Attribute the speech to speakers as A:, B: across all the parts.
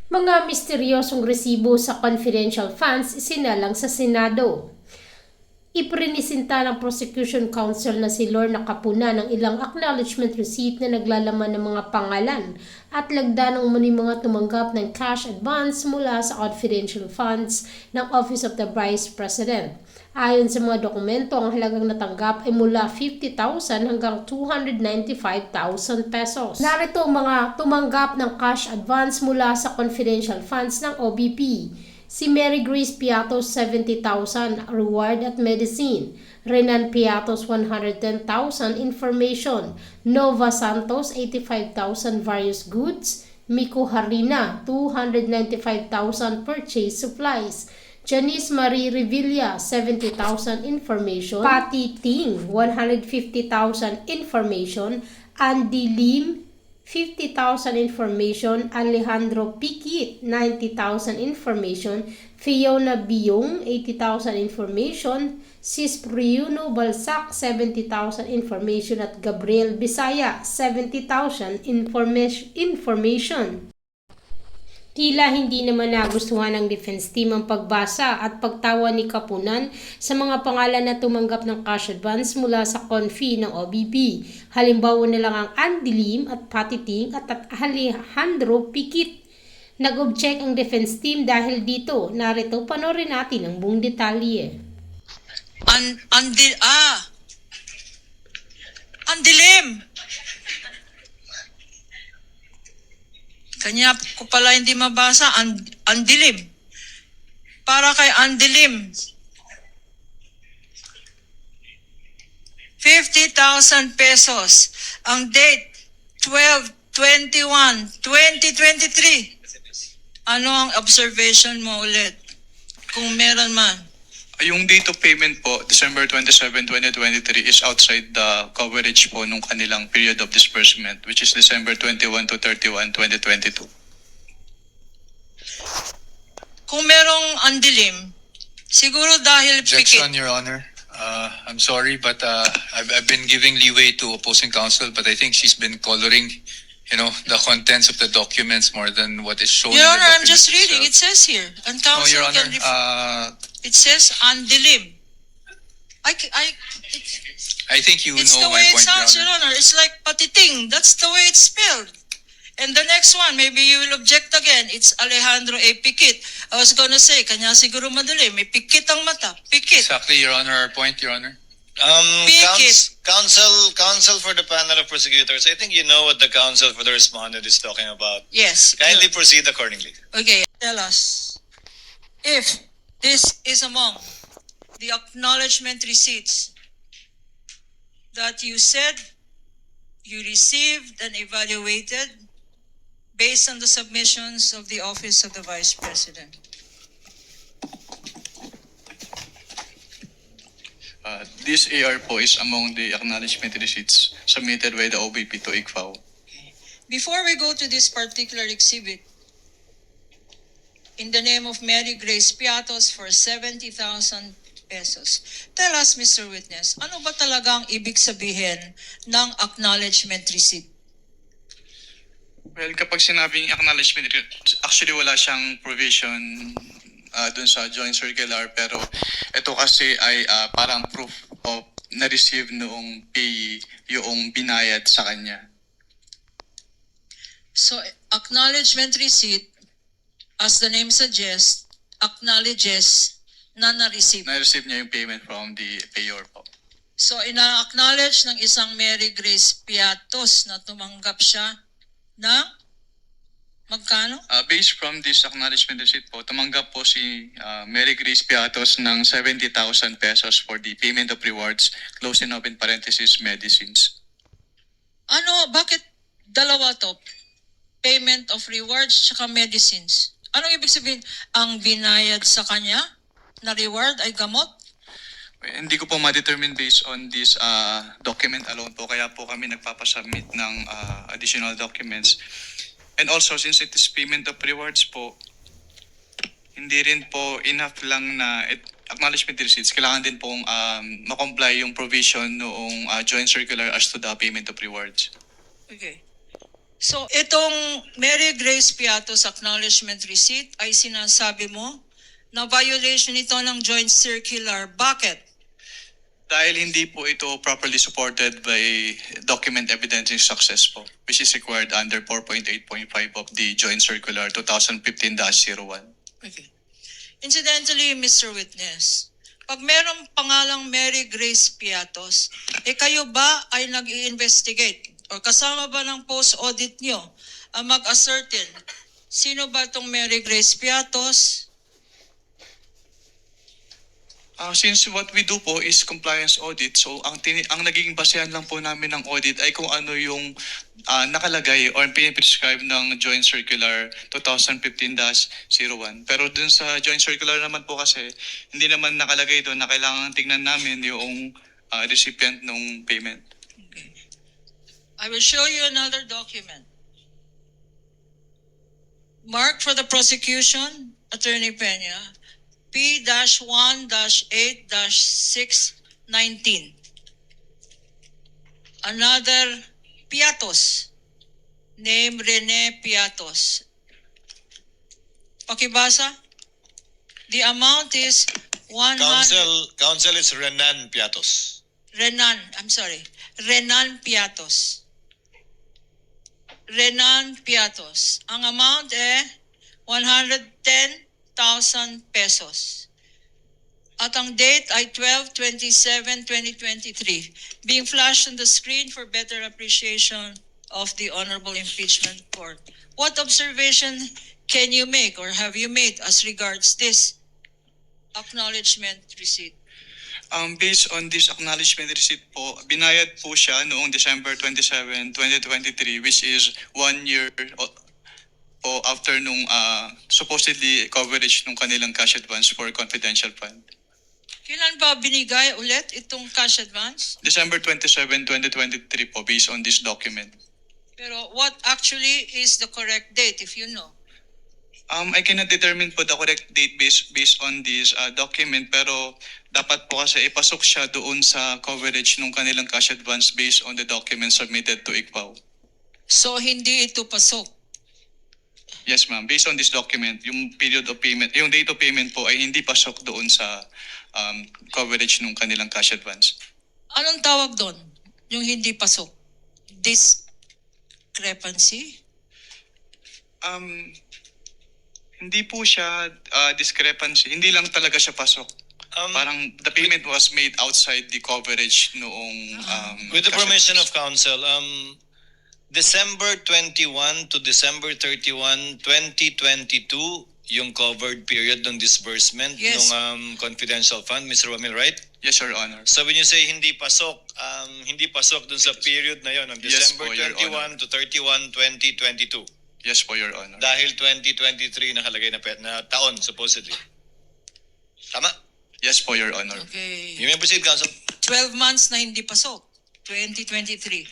A: Mga misteryosong resibo sa confidential funds isinalang sa Senado. Iprinisinta ng Prosecution Counsel na si Lorna Capuna ng ilang acknowledgement receipt na naglalaman ng mga pangalan at lagda ng umano'y mga tumanggap ng cash advance mula sa confidential funds ng Office of the Vice President. Ayon sa mga dokumento, ang halagang natanggap ay mula 50,000 hanggang 295,000 pesos. Narito ang mga tumanggap ng cash advance mula sa confidential funds ng OBP. Si Mary Grace Piatos 70,000 reward at medicine, Renan Piatos 110,000 information, Nova Santos 85,000 various goods, Miko Harina 295,000 purchase supplies, Janice Marie Revilla 70,000 information, Patty Ting 150,000 information, Andy Lim 50,000 information, Alejandro Piquit 90,000 information, Fiona Biong 80,000 information, Cispriuno Balsac 70,000 information at Gabriel Bisaya 70,000 information. Tila hindi naman nagustuhan ng defense team ang pagbasa at pagtawa ni Kapunan sa mga pangalan na tumanggap ng cash advance mula sa confi ng OBP. Halimbawa na lang ang Andy Lim at Patty Ting at Alejandro Piquit. Nag-object ang defense team dahil dito. Narito, panoorin natin ang buong detalye.
B: Andy Lim! Kanya ko pala hindi mabasa, Andy Lim. Para kay Andy Lim. 50,000 pesos. Ang date, 12/21/2023. Ano ang observation mo ulit? Kung meron man.
C: Yung date of payment po, December 27, 2023 is outside the coverage po nung kanilang period of disbursement, which is December 21 to 31, 2022.
B: Kung merong Andy Lim, siguro dahil
D: Objection,
B: pikit.
D: Your Honor. I'm sorry, but I've been giving leeway to opposing counsel, but I think she's been coloring, the contents of the documents more than what is shown
B: Your
D: in the
B: Honor, I'm
D: documents
B: just reading. It
D: itself.
B: says here. And
D: No,
B: counsel
D: Your Honor.
B: can it says Andy Lim.
D: I think you
B: It's
D: know
B: the
D: my
B: way it
D: point, Your
B: sounds, Your
D: Honor.
B: Honor. It's like patiting. That's the way it's spelled. And the next one, maybe you will object again. It's Alejandro A. Piquit. I was gonna say, kanya siguro madali. May pikit ang mata. Pikit.
D: Exactly, Your Honor. Our point, Your Honor.
B: Pikit.
E: Counsel for the panel of prosecutors. I think you know what the counsel for the respondent is talking about.
B: Yes.
E: Kindly proceed accordingly.
B: Okay, tell us if this is among the acknowledgement receipts that you said you received and evaluated based on the submissions of the Office of the Vice President.
C: This AR po is among the acknowledgement receipts submitted by the OBP to ICFAO.
B: Before we go to this particular exhibit, in the name of Mary Grace Piatos for 70,000 pesos. Tell us, Mr. Witness, ano ba talagang ibig sabihin ng acknowledgement receipt?
C: Well, kapag sinabing acknowledgement, actually wala siyang provision dun sa joint circular, pero ito kasi ay parang proof of na-receive noong payee yung binayad sa kanya.
B: So, acknowledgement receipt, as the name suggests, acknowledges na na-receive.
C: Na-receive niya yung payment from the payor po.
B: So, ina-acknowledge ng isang Mary Grace Piatos na tumanggap siya ng magkano?
C: Based from this acknowledgement receipt po, tumanggap po si Mary Grace Piatos ng 70,000 pesos for the payment of rewards, close and open parenthesis, medicines.
B: Ano, bakit dalawa to? Payment of rewards tsaka medicines. Anong ibig sabihin? Ang binayad sa kanya na reward ay gamot?
C: Hindi ko po ma-determine based on this document alone po, kaya po kami nagpapasubmit ng additional documents. And also, since it is payment of rewards po, hindi rin po enough lang na acknowledgement receipts. Kailangan din pong ma-comply yung provision noong joint circular as to the payment of rewards.
B: Okay. So itong Mary Grace Piatos acknowledgement receipt ay sinasabi mo na violation ito ng joint circular. Bakit?
C: Dahil hindi po ito properly supported by document evidencing success po, which is required under 4.8.5 of the Joint Circular 2015-01.
B: Okay. Incidentally, Mr. Witness, pag merong pangalang Mary Grace Piatos, kayo ba ay nag-i-investigate o kasama ba ng post-audit nyo ang mag-ascertain sino ba itong Mary Grace Piatos?
C: Since what we do po is compliance audit, so ang naging basehan lang po namin ng audit ay kung ano yung nakalagay or piniprescribe ng Joint Circular 2015-01. Pero dun sa Joint Circular naman po kasi, hindi naman nakalagay doon na kailangan tingnan namin yung recipient ng payment.
B: I will show you another document. Mark for the prosecution, Attorney Peña, P-1-8-619. Another Piatos, name Rene Piatos. Pakibasa? The amount is 100...
E: Counsel is Renan Piatos.
B: Renan Piatos. Renan Piatos. Ang amount 110,000 pesos. At ang date ay 12/27/2023, being flashed on the screen for better appreciation of the Honorable Impeachment Court. What observation can you make or have you made as regards this acknowledgement receipt?
C: Based on this acknowledgement receipt po, binayad po siya noong December 27, 2023, which is 1 year po after nung supposedly coverage ng kanilang cash advance for confidential fund.
B: Kailan ba binigay ulit itong cash advance?
C: December 27, 2023 po, based on this document.
B: Pero what actually is the correct date if you know?
C: I cannot determine po the correct date based on this document, pero dapat po kasi ipasok siya doon sa coverage ng kanilang cash advance based on the document submitted to ICPAO.
B: So hindi ito pasok.
C: Yes ma'am, based on this document, yung period of payment, yung date of payment po ay hindi pasok doon sa coverage ng kanilang cash advance.
B: Anong tawag doon? Yung hindi pasok? Discrepancy?
C: Hindi po siya discrepancy, hindi lang talaga siya pasok. Parang the payment was made outside the coverage noong
E: With the
C: cash
E: permission of
C: advance.
E: counsel, December 21 to December 31, 2022, yung covered period ng disbursement
B: Yes.
E: ng confidential fund, Mr. Romil, right?
C: Yes, Your Honor.
E: So when you say hindi pasok dun sa period na yon ng
C: Yes
E: December
C: po, Your
E: 21 to 31, 2022.
C: Yes po, Your Honor.
E: Dahil 2023 nakalagay na taon, supposedly. Tama?
C: Yes po, Your Honor.
B: Okay.
E: You may proceed, counsel.
B: 12 months na hindi pasok. 2023.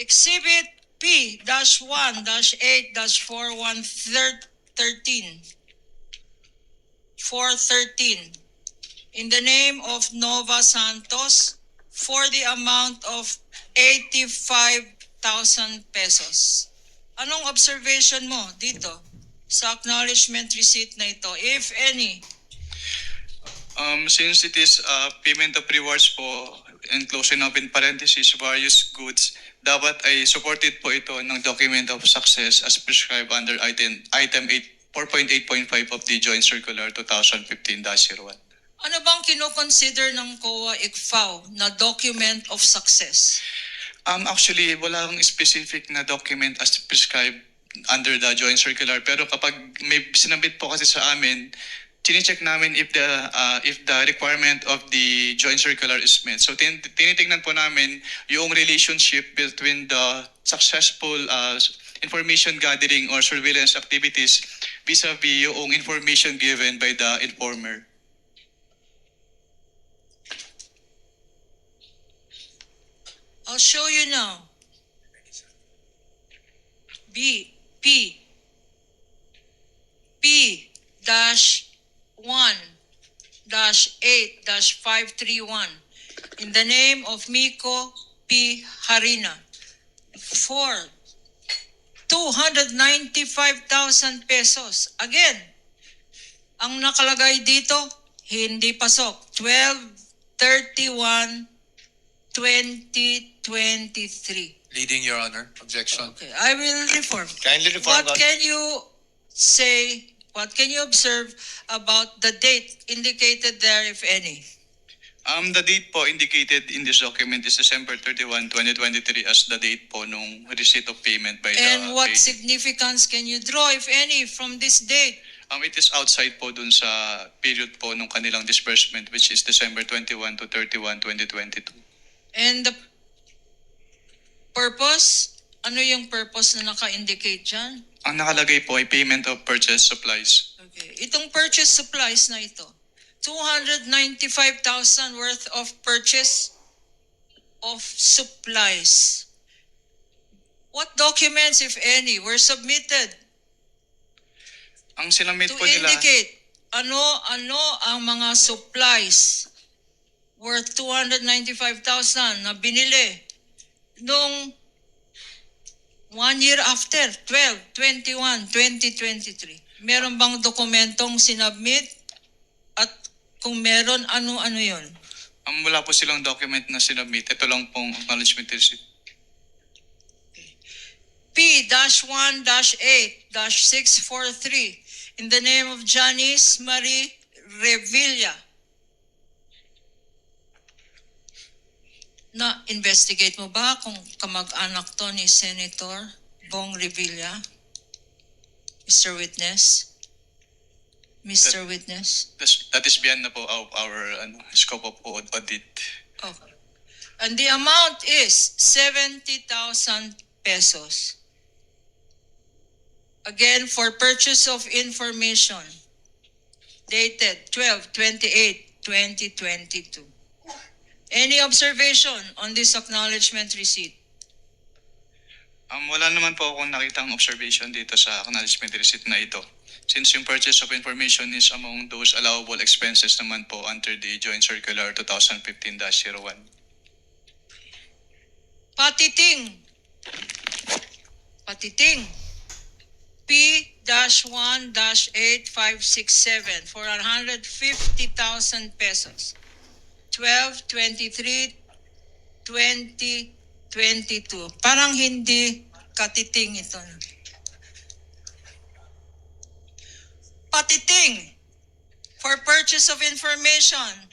B: Exhibit P-1-8-4113 413 in the name of Nova Santos for the amount of 85,000 pesos. Anong observation mo dito sa acknowledgement receipt na ito, if any?
C: Since it is payment of rewards po, and closing up in parentheses, various goods, dapat ay supported po ito ng document of success as prescribed under item 4.8.5 of the Joint Circular 2015-01.
B: Ano bang kinoconsider ng COA ICFAO na document of success?
C: Actually, walang specific na document as prescribed under the Joint Circular, pero kapag may sinabit po kasi sa amin, chine-check namin if the requirement of the Joint Circular is met. So tinitingnan po namin yung relationship between the successful information gathering or surveillance activities vis-a-vis yung information given by the informer.
B: I'll show you now. P-1-8-531 in the name of Miko P. Harina for 295,000 pesos. Again, ang nakalagay dito, hindi pasok. 12/31/2023.
D: Leading, Your Honor. Objection.
B: Okay, I will reform.
E: Kindly reform.
B: What can you say, what can you observe about the date indicated there, if any?
C: The date po indicated in this document is December 31, 2023 as the date po nung receipt of payment by the
B: And what
C: pay-
B: significance can you draw, if any, from this date?
C: It is outside po dun sa period po nung kanilang disbursement, which is December 21 to 31, 2022.
B: And the purpose? Ano yung purpose na naka-indicate dyan?
C: Ang nakalagay po ay payment of purchase supplies.
B: Okay. Itong purchase supplies na ito, 295,000 worth of purchase of supplies. What documents, if any, were submitted
C: Ang sinamit
B: to
C: po nila,
B: indicate ano ang mga supplies worth 295,000 na binili nung 1 year after, 12/21/2023? Meron bang dokumentong sinubmit? At kung meron, ano yon?
C: wala po silang document na sinabit. Ito lang pong acknowledgement receipt.
B: P-1-8-643 in the name of Janice Marie Revilla. Na-investigate mo ba kung kamag-anak to ni Senator Bong Revilla? Mr. Witness? Mr. Witness?
C: That is beyond na po our scope of audit.
B: Okay. And the amount is 70,000 pesos. Again, for purchase of information dated 12/28/2022. Any observation on this acknowledgement receipt?
C: Wala naman po akong nakitang observation dito sa acknowledgement receipt na ito. Since yung purchase of information is among those allowable expenses naman po under the Joint Circular 2015-01.
B: Patiting. P-1-8567 for 150,000 pesos. 12/23/2022. Parang hindi katiting ito. Patiting. For purchase of information.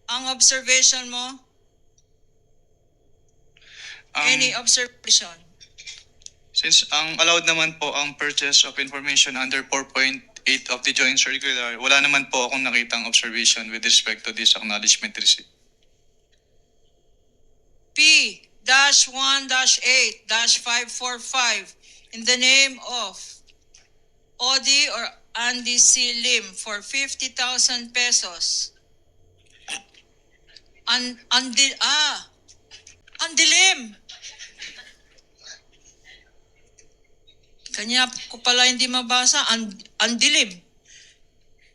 B: Ang observation mo? Any observation?
C: Since ang allowed naman po ang purchase of information under 4.8 of the Joint Circular, wala naman po akong nakitang observation with respect to this acknowledgement receipt.
B: P-1-8-545 in the name of Odi or Andy C. Lim for 50,000 pesos. Andilim. Kanya ko pala hindi mabasa. Andilim.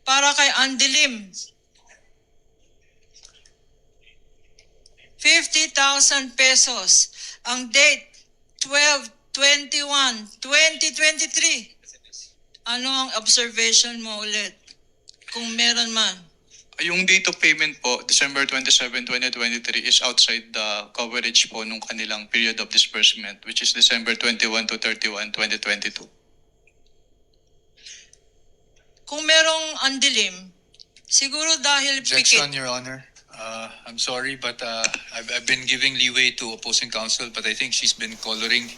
B: Para kay Andilim. 50,000 pesos. Ang date, 12/21/2023. Ano ang observation mo ulit? Kung meron man.
C: Yung date of payment po, December 27, 2023, is outside the coverage po nung kanilang period of disbursement, which is December 21 to 31, 2022.
B: Kung merong andilim, siguro dahil
D: Objection,
B: pikit.
D: Your Honor. I'm sorry, but I've been giving leeway to opposing counsel, but I think she's been coloring,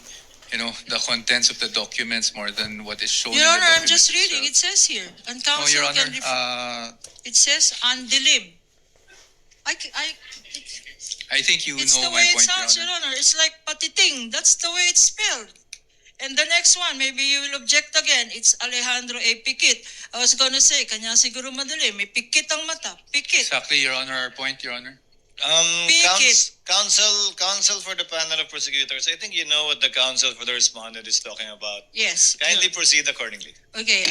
D: the contents of the documents more than what is shown
B: Your
D: in the
B: Honor, I'm
D: document
B: just reading. It
D: itself.
B: says here. And
D: No,
B: counsel
D: Your Honor,
B: can refer. It says andilim.
D: I think you
B: It's the
D: know
B: way
D: my
B: it
D: point,
B: sounds,
D: Your
B: Your
D: Honor.
B: Honor. It's like patiting. That's the way it's spelled. And the next one, maybe you will object again. It's Alejandro A. Pikit. I was gonna say, kanya siguro madali. May pikit ang mata. Pikit.
D: Exactly, Your Honor, our point, Your Honor.
B: Pikit.
E: Counsel for the panel of prosecutors, I think you know what the counsel for the respondent is talking about.
B: Yes.
E: Kindly proceed accordingly.
B: Okay,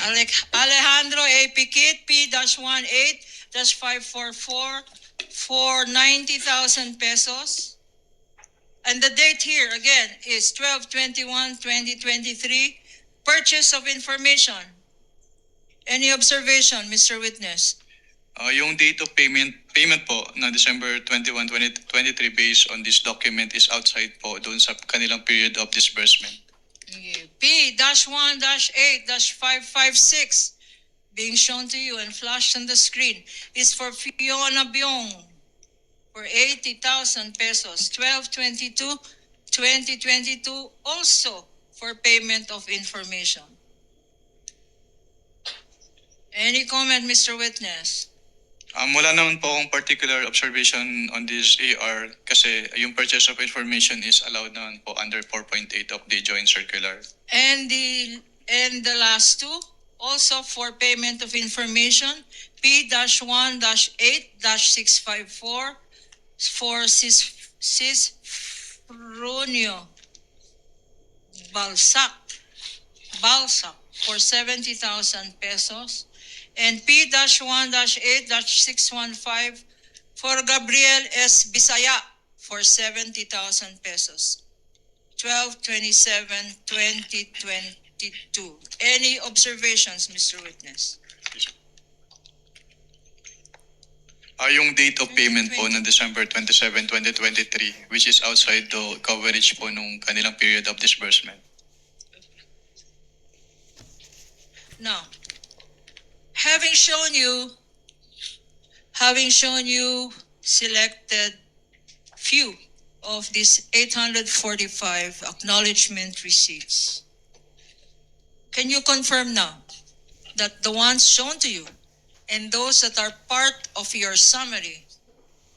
B: Alejandro A. Pikit, P-18-544 for 90,000 pesos. And the date here again is 12/21/2023. Purchase of information. Any observation, Mr. Witness?
C: Yung date of payment po na December 21, 2023 based on this document is outside po doon sa kanilang period of disbursement.
B: P-1-8-556 being shown to you and flashed on the screen is for Fiona Byong for 80,000 pesos, 12/22/2022, also for payment of information. Any comment, Mr. Witness?
C: Wala naman po akong particular observation on this AR kasi yung purchase of information is allowed naman po under 4.8 of the joint circular.
B: And the last two, also for payment of information, P-1-8-654 for Cisfronio Balsac for 70,000 pesos, and P-1-8-615 for Gabriel S. Bisaya for 70,000 pesos. 12/27/2022. Any observations, Mr. Witness?
C: Yung date of payment po na December 27, 2023 which is outside the coverage po nung kanilang period of disbursement.
B: Now, having shown you selected few of these 845 acknowledgement receipts, can you confirm now that the ones shown to you and those that are part of your summary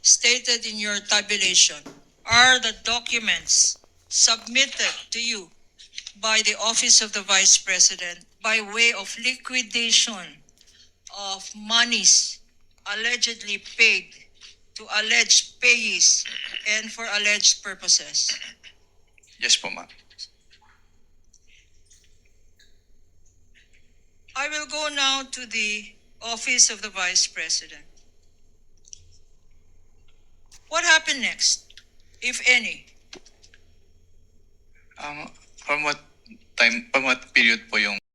B: stated in your tabulation are the documents submitted to you by the Office of the Vice President by way of liquidation of monies allegedly paid to alleged payees and for alleged purposes?
C: Yes po, ma'am.
B: I will go now to the Office of the Vice President. What happened next, if any?
C: From what period po yung